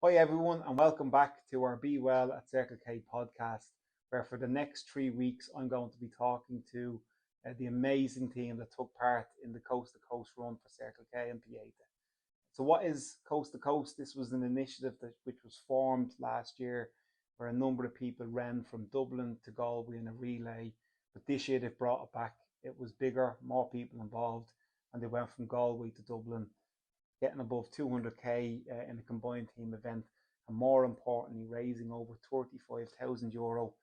Hi, everyone, and welcome back to our Be Well at Circle K podcast, where for the next 3 weeks I'm going to be talking to the amazing team that took part in the Coast to Coast run for Circle K and Pieta. So, what is Coast to Coast? This was an initiative which was formed last year where a number of people ran from Dublin to Galway in a relay. But this year they've brought it back. It was bigger, more people involved, and they went from Galway to Dublin, getting above 200k in a combined team event, and more importantly, raising over €35,000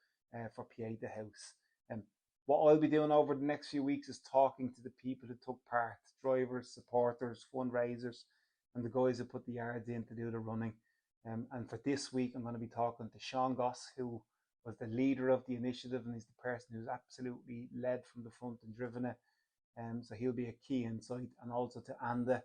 for Pieta House. And what I'll be doing over the next few weeks is talking to the people who took part, drivers, supporters, fundraisers, and the guys who put the yards in to do the running. And for this week, I'm going to be talking to Sean Goss, who was the leader of the initiative, and he's the person who's absolutely led from the front and driven it. So he'll be a key insight, and also to Anda,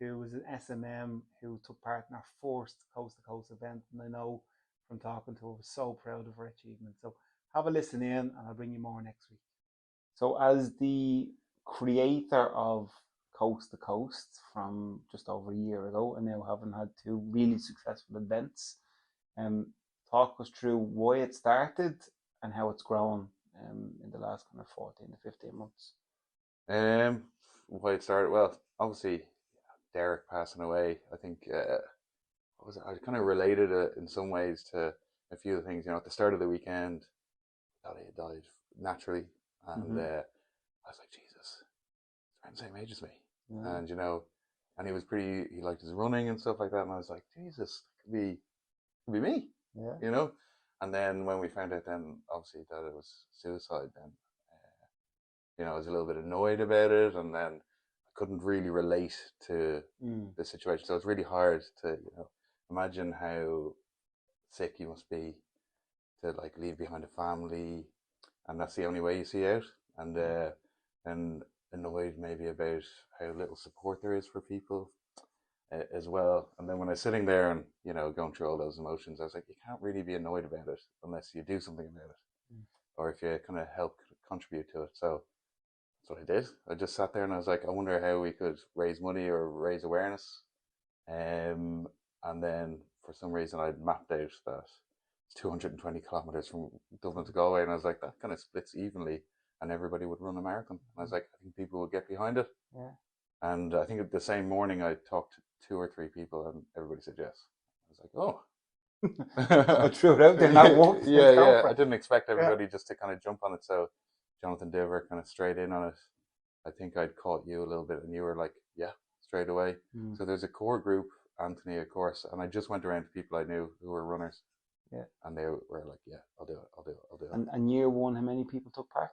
who was an SMM who took part in our first Coast to Coast event. And I know from talking to her, was so proud of her achievement. So have a listen in, and I'll bring you more next week. So, as the creator of Coast to Coast from just over a year ago, and now having had two really successful events, talk us through why it started and how it's grown in the last kind of 14 to 15 months. Why it started? Well, obviously, Derek passing away. I think I kind of related it in some ways to a few of the things. At the start of the weekend, that he had died naturally, and I was like, Jesus, he's around the same age as me, and and he was he liked his running and stuff like that, and I was like, Jesus, that could be me, And then when we found out, then obviously that it was suicide, then I was a little bit annoyed about it, and then I couldn't really relate to the situation. So it's really hard to imagine how sick you must be to leave behind a family, and that's the only way you see out, and annoyed maybe about how little support there is for people as well. And then when I was sitting there and going through all those emotions, I was like, you can't really be annoyed about it unless you do something about it, or if you kind of help contribute to it. So that's what I did. I just sat there and I was like, I wonder how we could raise money or raise awareness. And then for some reason I'd mapped out that it's 220 kilometers from Dublin to Galway, and I was like, that kind of splits evenly, and everybody would run a marathon. And I was like, I think people would get behind it. Yeah. And I think the same morning I talked to 2 or 3 people, and everybody said yes. I was like, oh. I threw it out there. That worked. Yeah. I didn't expect everybody just to kind of jump on it. So Jonathan Diver kind of straight in on it. I think I'd caught you a little bit, and you were like, yeah, straight away. So there's a core group, Anthony, of course, and I just went around to people I knew who were runners. Yeah. And they were like, yeah, I'll do it. And year one, how many people took part?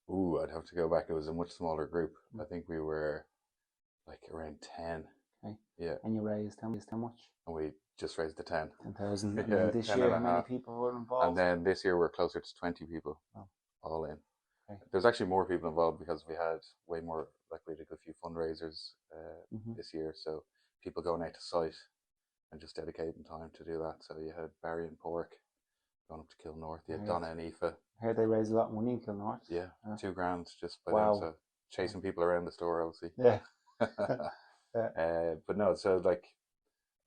Ooh, I'd have to go back. It was a much smaller group. I think we were like around 10. Okay. Yeah. And you raised how much? And we just raised the 10. 10,000. And then this year, how many people were involved? And then this year we're closer to 20 people, all in. Okay. There's actually more people involved because we had way more, we did a few fundraisers this year. So people going out to site and just dedicating time to do that. So you had Barry and Pork going up to Kilnorth. You had Donna and Aoife. I heard they raised a lot of money in Kilnorth. Yeah, $2,000 just by them. So chasing people around the store, obviously. Yeah. But no, so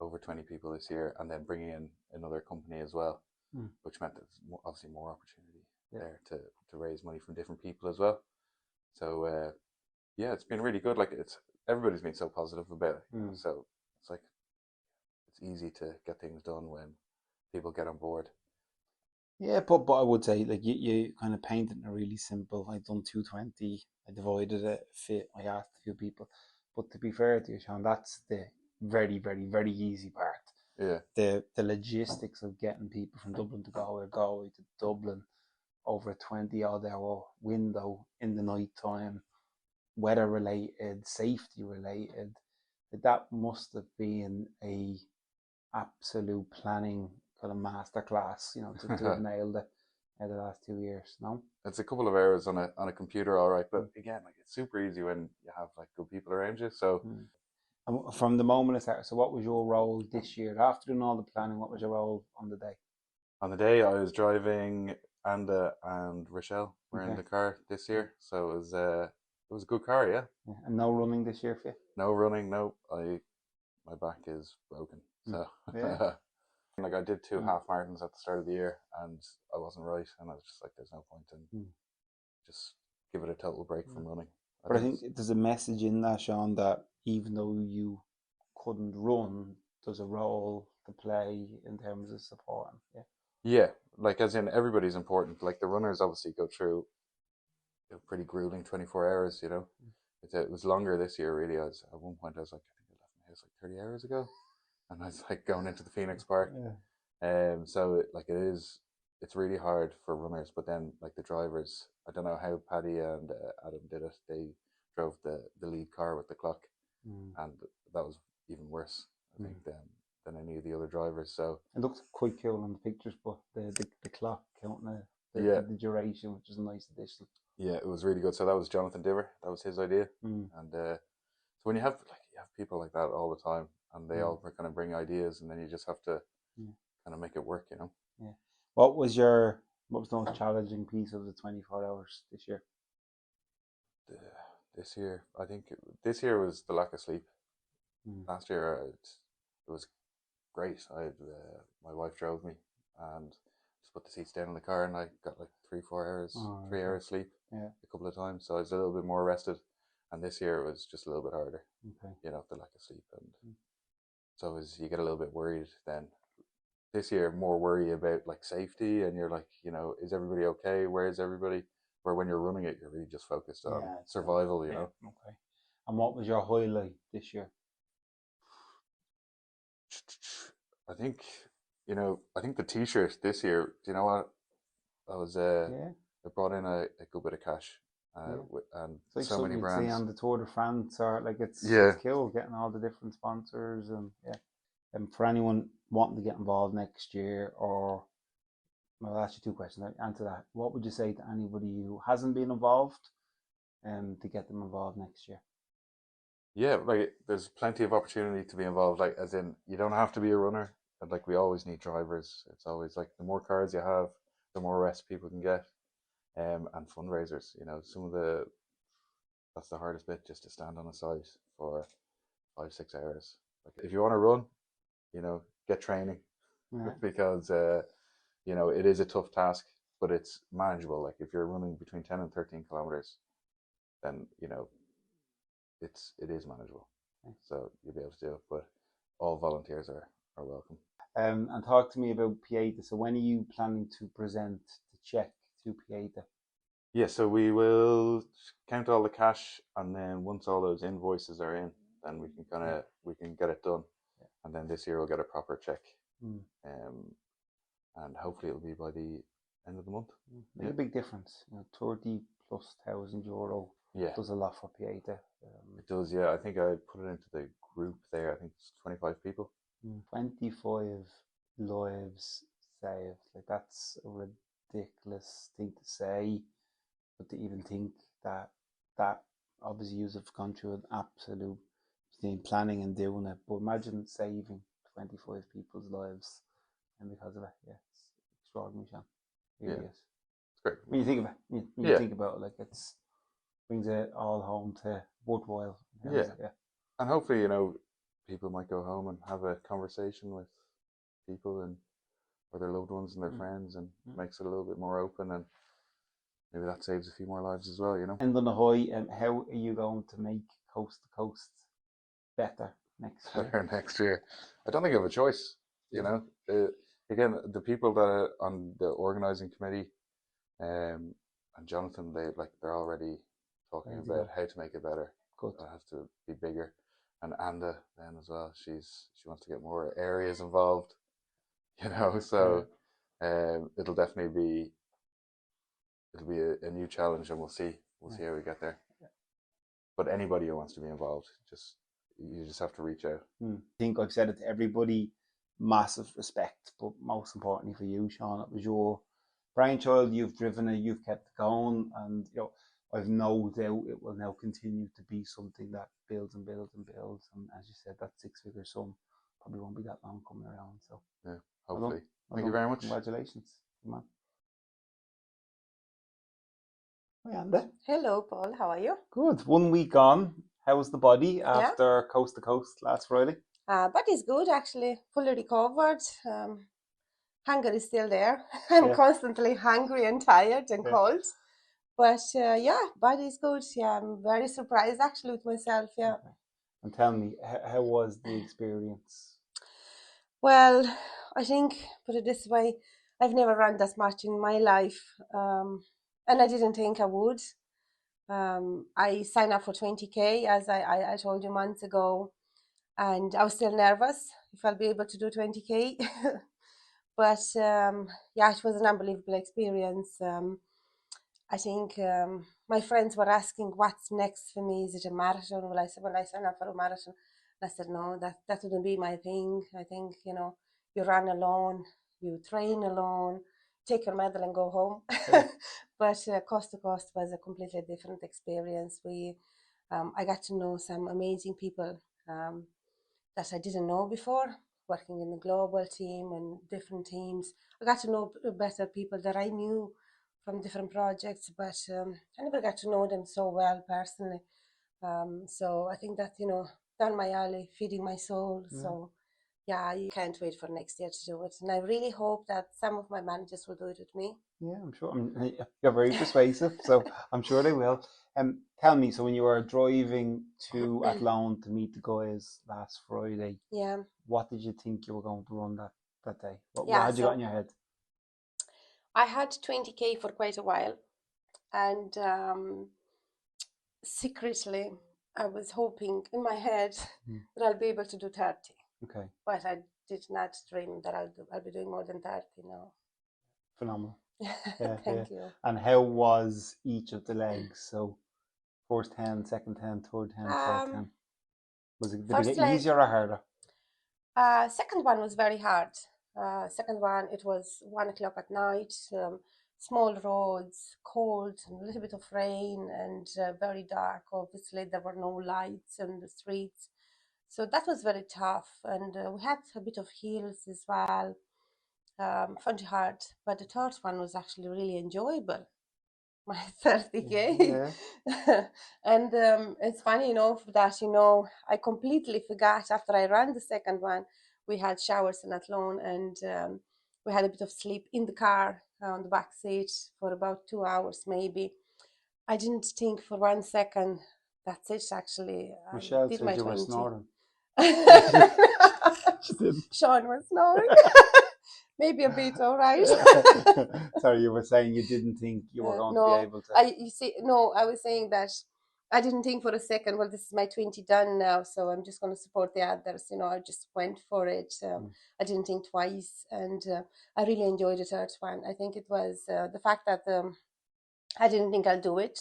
over 20 people this year, and then bringing in another company as well, which meant there's obviously more opportunity there to raise money from different people as well. So yeah, it's been really good. Everybody's been so positive about it. So it's easy to get things done when people get on board. Yeah, but I would say you kind of painted it really simple. I've done 220. I divided it, fit. I asked a few people, but to be fair to you, Sean, that's the very, very, very easy part. Yeah. The logistics of getting people from Dublin to Galway to Dublin over a 20-odd hour window in the night time, weather related, safety related, that must have been a absolute planning kind of masterclass, to have nailed it in the last 2 years. No, it's a couple of hours on a computer, all right, but again, it's super easy when you have good people around you. So and from the moment it started, so what was your role this year after doing all the planning? What was your role on the day? On the day, I was driving. Anda and Rochelle were in the car this year, so it was a good car, yeah. And no running this year for you? No running, no. My back is broken, so Like I did 2 half marathons at the start of the year, and I wasn't right, and I was just like, "There's no point in just give it a total break from running." But I think there's a message in that, Sean, that even though you couldn't run, there's a role to play in terms of supporting. Yeah. Yeah, like as in everybody's important. Like the runners obviously go through a pretty grueling 24 hours. It was longer this year. Really, I was at one point I was like, I think I left my house like 30 hours ago, and I was like going into the Phoenix Park. So it's really hard for runners, but then like the drivers, I don't know how Paddy and Adam did it. They drove the lead car with the clock, and that was even worse, I think, than any of the other drivers. So it looked quite cool on the pictures, but the clock counting the duration, which is a nice addition. Yeah, it was really good. So that was Jonathan Diver. That was his idea, and so when you have people like that all the time, and they all kind of bring ideas, and then you just have to kind of make it work, Yeah. What was the most challenging piece of the 24 hours this year? This year, I think this year was the lack of sleep. Last year, it was great. My wife drove me, and just put the seats down in the car, and I got like 3-4 hours, 3 hours sleep a couple of times. So I was a little bit more rested. And this year it was just a little bit harder. The lack of sleep, and so you get a little bit worried. Then this year, more worry about like safety, and you're like, is everybody okay? Where is everybody? Where when you're running it, you're really just focused on survival. Okay. And what was your highlight this year? I think the T-shirt this year. Do you know what? I brought in a good bit of cash, and it's like so many brands. You'd see on the Tour de France, or like it's cool getting all the different sponsors, and for anyone wanting to get involved next year, or I'll ask you 2 questions. Answer that. What would you say to anybody who hasn't been involved, to get them involved next year? Yeah, like there's plenty of opportunity to be involved. Like as in, you don't have to be a runner. But like we always need drivers. It's always like the more cars you have, the more rest people can get. And fundraisers. That's the hardest bit, just to stand on a site for 5-6 hours. Like if you want to run, get training, because it is a tough task, but it's manageable. Like if you're running between 10 and 13 kilometers, then it is manageable. So you'll be able to do it. But all volunteers are welcome. And talk to me about Pieta. So when are you planning to present the check to Pieta? Yeah, so we will count all the cash, and then once all those invoices are in, then we can get it done, and then this year we'll get a proper check, and hopefully it'll be by the end of the month. Make a big difference. 30,000+ euro. Does a lot for Pieta. It does, yeah. I think I put it into the group there. I think it's 25 people. 25 lives saved. Like that's a ridiculous thing to say. But to even think that obviously you've gone through an absolute planning and doing it. But imagine saving 25 people's lives, and because of it, it's extraordinary, Sean. It really is. It's great. When you think about it, you think about it, like it's brings it all home to worthwhile. And hopefully, people might go home and have a conversation with people and or their loved ones and their friends, and makes it a little bit more open, and maybe that saves a few more lives as well, And on the high, how are you going to make Coast to Coast better next year? Next year, I don't think I have a choice. Again, the people that are on the organising committee, and Jonathan, they're already talking about how to make it better. Good. It has to be bigger, and Anda then as well. She wants to get more areas involved. So it'll definitely be a new challenge, and we'll see how we get there. But anybody who wants to be involved, you just have to reach out. I think I've said it to everybody. Massive respect, but most importantly for you, Sean, it was your brainchild. You've driven it, you've kept it going, and I've no doubt it will now continue to be something that builds and builds and builds. And as you said, that 6-figure sum probably won't be that long coming around. So yeah, hopefully. Thank you very much. Congratulations. Come on. Hi, Anda. Hello, Paul. How are you? Good. 1 week on. How was the body after Coast to Coast last Friday? But it's good actually, fully recovered. Hunger is still there. I'm Yeah. constantly hungry and tired and Yeah. cold. But yeah, body is good. Yeah, I'm very surprised actually with myself. Yeah. Okay. And tell me, how was the experience? Well, I think, put it this way, I've never run that much in my life, and I didn't think I would. I signed up for 20K, as I told you months ago, and I was still nervous if I'll be able to do 20K. But yeah, it was an unbelievable experience. I think my friends were asking what's next for me. Is it a marathon? Well, I said, well, I signed up for a marathon. And I said, no, that wouldn't be my thing. I think, you run alone, you train alone, take your medal and go home. Yeah. But coast to coast was a completely different experience. I got to know some amazing people that I didn't know before, working in the global team and different teams. I got to know better people that I knew from different projects, but I never got to know them so well personally. So I think that, down my alley, feeding my soul. Yeah. So yeah, I can't wait for next year to do it. And I really hope that some of my managers will do it with me. Yeah, I'm sure. You're very persuasive, so I'm sure they will. Tell me, so when you were driving to Athlone to meet the guys last Friday, Yeah. what did you think you were going to run that day? What Yeah, had you got in your head? I had 20K for quite a while, and secretly I was hoping in my head that I'll be able to do 30. Okay, But I did not dream that I'll be doing more than 30 now. phenomenal. Yeah, Thank you. And how was each of the legs? So first 10, second 10, third 10, fourth 10. Did it First get leg, easier or harder? second one was very hard. Second one, it was 1 o'clock at night, small roads, cold, and a little bit of rain, and very dark. Obviously, there were no lights in the streets. So that was very tough. And we had a bit of hills as well. Funny hard. But the third one was actually really enjoyable. My 30K. Yeah. And it's funny enough that, I completely forgot after I ran the second one. We had showers in Athlone, and we had a bit of sleep in the car on the back seat for about 2 hours maybe. I didn't think for 1 second that's it actually. I Michelle did said my you were 20. snoring. She didn't. Sean was snoring. Maybe a bit, all right. Sorry, you were saying you didn't think you were going to be No, able to. I was saying that I didn't think for a second, well, this is my 20 done now, so I'm just going to support the others. I just went for it. I didn't think twice, and I really enjoyed the third one. I think it was the fact that I didn't think I'll do it.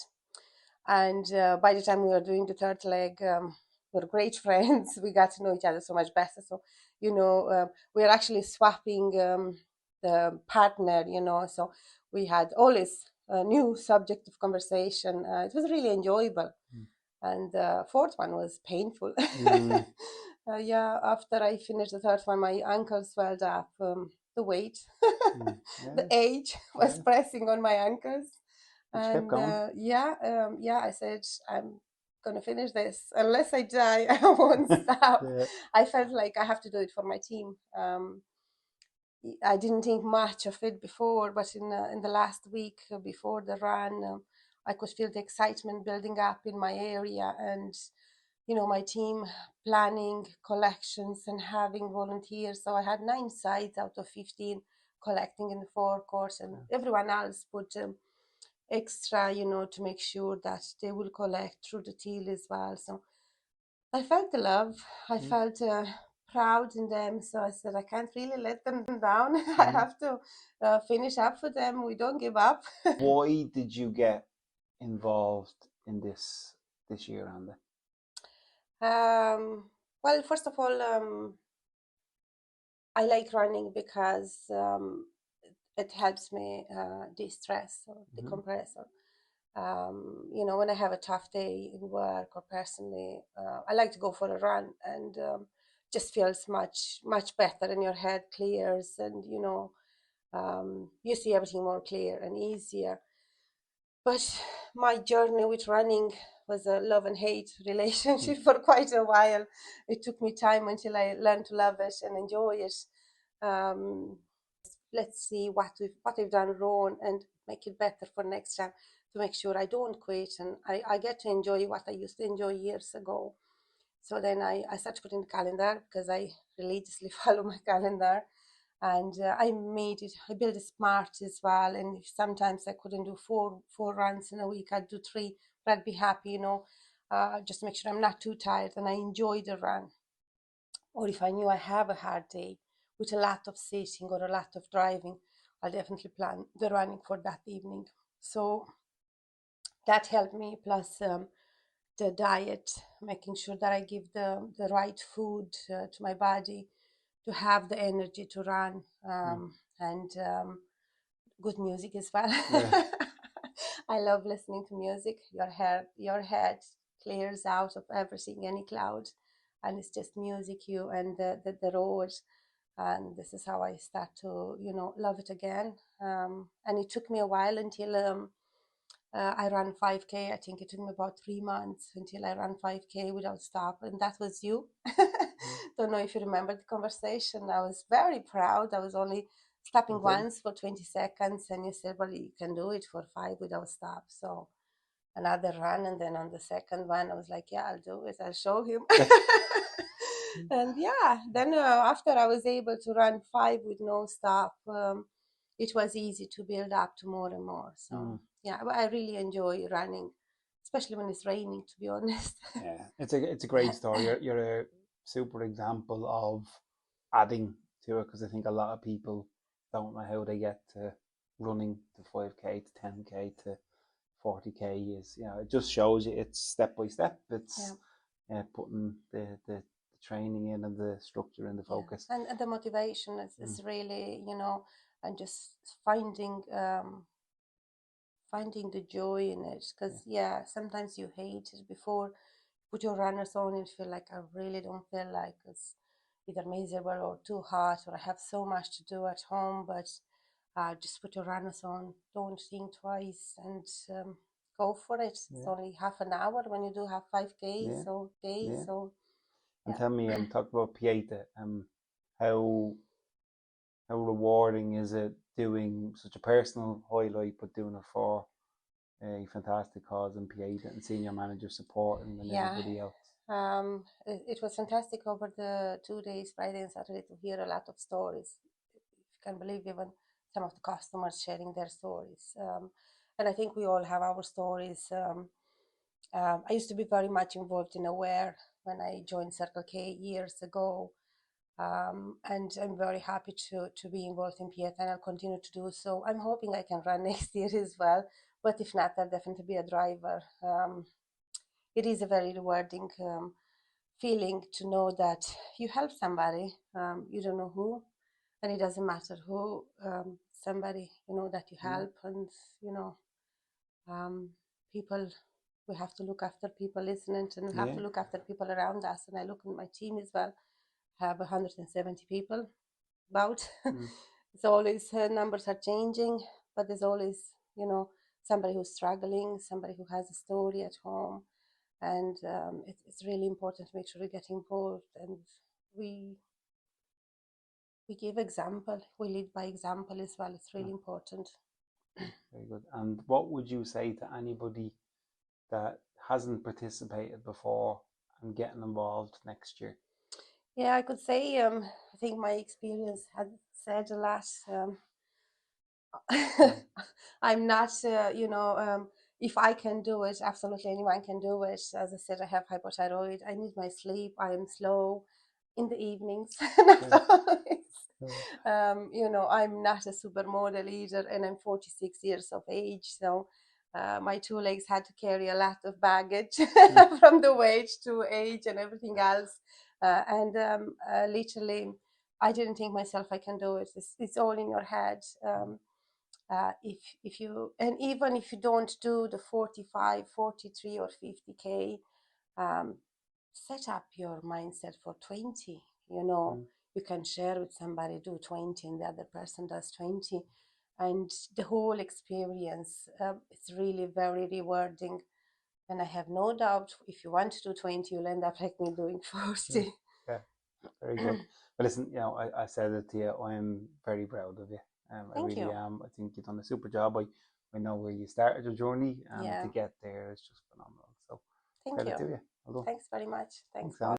And by the time we were doing the third leg, we were great friends. We got to know each other so much better. So, we are actually swapping the partner, so we had always a new subject of conversation. It was really enjoyable. And the fourth one was painful. Yeah, after I finished the third one, my ankles swelled up. The weight, the age was pressing on my ankles. And I said, I'm gonna finish this unless I die. I won't stop. I felt like I have to do it for my team. I didn't think much of it before, but in the last week before the run, I could feel the excitement building up in my area, and my team planning collections and having volunteers. So I had 9 sites out of 15 collecting in the forecourt, and everyone else put extra, to make sure that they will collect through the till as well. So I felt the love. I felt proud in them. So I said, I can't really let them down. I have to finish up for them. We don't give up. Why did you get involved in this year, Andy? Well, first of all, I like running because it helps me de-stress or decompress. When I have a tough day in work or personally, I like to go for a run, and just feels much, much better, and your head clears, and you see everything more clear and easier. But my journey with running was a love and hate relationship for quite a while. It took me time until I learned to love it and enjoy it. Um, let's see what we've done wrong and make it better for next time, to make sure I don't quit and I get to enjoy what I used to enjoy years ago. So then I started putting the calendar, because I religiously follow my calendar. And I built it smart as well. And if sometimes I couldn't do four runs in a week, I'd do 3, but I'd be happy, just make sure I'm not too tired and I enjoy the run. Or if I knew I have a hard day with a lot of sitting or a lot of driving, I'll definitely plan the running for that evening. So that helped me, plus the diet, making sure that I give the right food to my body to have the energy to run, and good music as well. Yeah. I love listening to music. Your head clears out of everything, any cloud, and it's just music, you and the road. And this is how I start to, love it again. And it took me a while until I ran 5K. I think it took me about 3 months until I ran 5K without stop. And that was you. Don't know if you remember the conversation. I was very proud. I was only stopping once for 20 seconds. And you said, well, you can do it for 5 without stop. So another run. And then on the second one, I was like, yeah, I'll do it. I'll show him. And yeah, then after I was able to run 5 with no stop, it was easy to build up to more and more. So yeah, I really enjoy running, especially when it's raining, to be honest. Yeah, it's a great story. You're a super example of adding to it, because I think a lot of people don't know how they get to running to 5K to 10K to 40K. It just shows you it's step by step. It's putting the training in and the structure and the focus. And the motivation is really, and just finding the joy in it, because sometimes you hate it before you put your runners on and feel like I really don't feel like it's either miserable or too hot, or I have so much to do at home. But just put your runners on, don't think twice, and go for it. It's only half an hour when you do have 5K. So and tell me, talk about Pieta. How rewarding is it doing such a personal highlight, but doing it for a fantastic cause in Pieta and senior manager support and everybody else? It was fantastic over the 2 days, Friday and Saturday, to hear a lot of stories. If you can believe, even some of the customers sharing their stories. And I think we all have our stories. I used to be very much involved in Aware when I joined Circle K years ago. And I'm very happy to be involved in Pieta, and I'll continue to do so. I'm hoping I can run next year as well, but if not, I'll definitely be a driver. It is a very rewarding feeling to know that you help somebody, you don't know who, and it doesn't matter who, somebody, that you help. And, people, we have to look after people, isn't it? And we have to look after people around us. And I look at my team as well. Have 170 people about. It's always, numbers are changing, but there's always, somebody who's struggling, somebody who has a story at home. And it's really important to make sure we get involved, and we give example. We lead by example as well. It's really important. Very good. And what would you say to anybody that hasn't participated before and getting involved next year? Yeah, I could say, I think my experience has said a lot. I'm not, if I can do it, absolutely anyone can do it. As I said, I have hypothyroid. I need my sleep. I am slow in the evenings. I'm not a supermodel either, and I'm 46 years of age. So my 2 legs had to carry a lot of baggage from the weight to age and everything else. Literally, I didn't think myself I can do it. It's all in your head. If you, and even if you don't do the 45, 43 or 50K, set up your mindset for 20. You can share with somebody, do 20, and the other person does 20. and the whole experience, it's really very rewarding. And I have no doubt if you want to do 20, you'll end up like me doing 40. Yeah, very good. But listen, you know, I said it to you, I'm very proud of you. I Thank really you. am. I think you've done a super job. I know where you started your journey, and Yeah. to get there is just phenomenal. So Thank credit you. to you. Well done. Thanks very much. Thanks, Thanks, Paul. Anne.